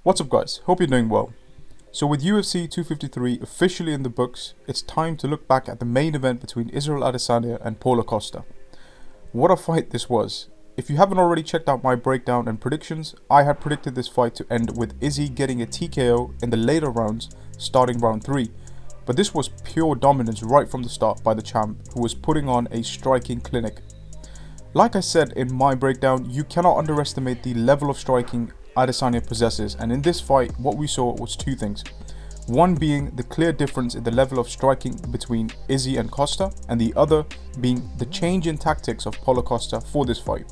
What's up guys, hope you're doing well. So with UFC 253 officially in the books, it's time to look back at the main event between Israel Adesanya and Paulo Costa. What a fight this was. If you haven't already checked out my breakdown and predictions, I had predicted this fight to end with Izzy getting a TKO in the later rounds, starting round 3. But this was pure dominance right from the start by the champ, who was putting on a striking clinic. Like I said in my breakdown, you cannot underestimate the level of striking Adesanya possesses, and in this fight what we saw was two things. One being the clear difference in the level of striking between Izzy and Costa, and the other being the change in tactics of Paulo Costa for this fight.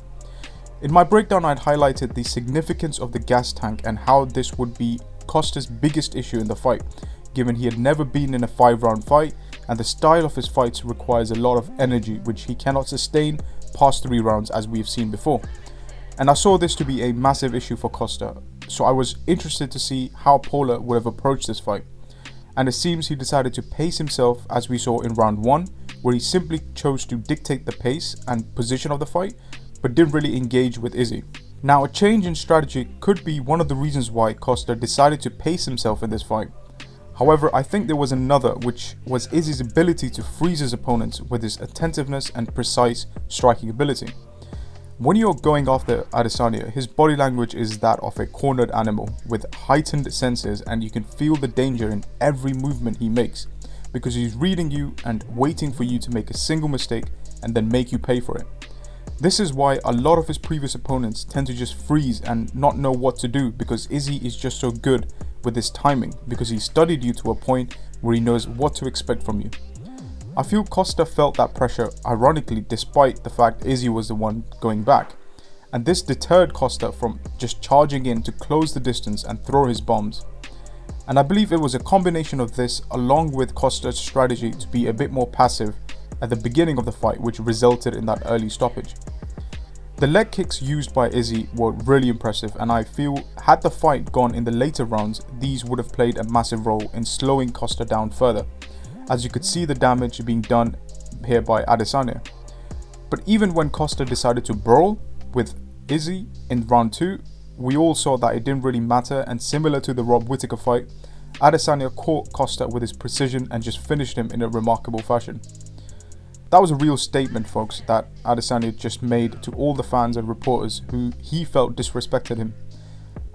In my breakdown I had highlighted the significance of the gas tank and how this would be Costa's biggest issue in the fight, given he had never been in a 5-round fight and the style of his fights requires a lot of energy which he cannot sustain past 3 rounds as we have seen before. And I saw this to be a massive issue for Costa, so I was interested to see how Paulo would have approached this fight. And it seems he decided to pace himself, as we saw in round 1, where he simply chose to dictate the pace and position of the fight, but didn't really engage with Izzy. Now, a change in strategy could be one of the reasons why Costa decided to pace himself in this fight. However, I think there was another, which was Izzy's ability to freeze his opponents with his attentiveness and precise striking ability. When you're going after Adesanya, his body language is that of a cornered animal with heightened senses, and you can feel the danger in every movement he makes because he's reading you and waiting for you to make a single mistake and then make you pay for it. This is why a lot of his previous opponents tend to just freeze and not know what to do, because Izzy is just so good with his timing because he studied you to a point where he knows what to expect from you. I feel Costa felt that pressure ironically despite the fact Izzy was the one going back, and this deterred Costa from just charging in to close the distance and throw his bombs. And I believe it was a combination of this along with Costa's strategy to be a bit more passive at the beginning of the fight, which resulted in that early stoppage. The leg kicks used by Izzy were really impressive, and I feel had the fight gone in the later rounds, these would have played a massive role in slowing Costa down further, as you could see the damage being done here by Adesanya. But even when Costa decided to brawl with Izzy in round 2, we all saw that it didn't really matter, and similar to the Rob Whittaker fight, Adesanya caught Costa with his precision and just finished him in a remarkable fashion. That was a real statement, folks, that Adesanya just made to all the fans and reporters who he felt disrespected him.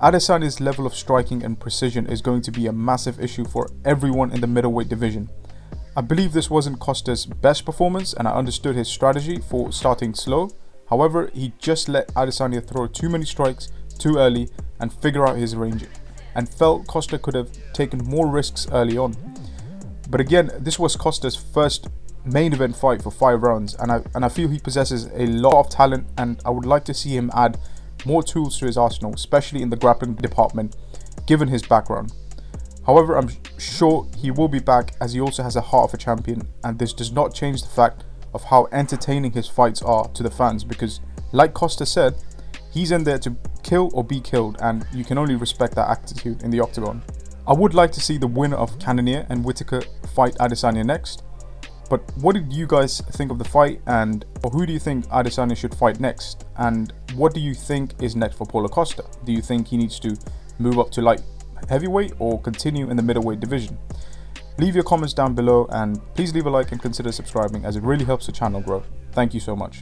Adesanya's level of striking and precision is going to be a massive issue for everyone in the middleweight division. I believe this wasn't Costa's best performance, and I understood his strategy for starting slow. However, he just let Adesanya throw too many strikes too early and figure out his range, and felt Costa could have taken more risks early on. But again, this was Costa's first main event fight for 5 rounds, and I feel he possesses a lot of talent, and I would like to see him add more tools to his arsenal, especially in the grappling department, given his background. However, I'm sure he will be back, as he also has a heart of a champion, and this does not change the fact of how entertaining his fights are to the fans, because like Costa said, he's in there to kill or be killed, and you can only respect that attitude in the octagon. I would like to see the winner of Cannonier and Whittaker fight Adesanya next. But what did you guys think of the fight, and who do you think Adesanya should fight next? And what do you think is next for Paulo Costa? Do you think he needs to move up to light heavyweight or continue in the middleweight division? Leave your comments down below, and please leave a like and consider subscribing, as it really helps the channel grow. Thank you so much.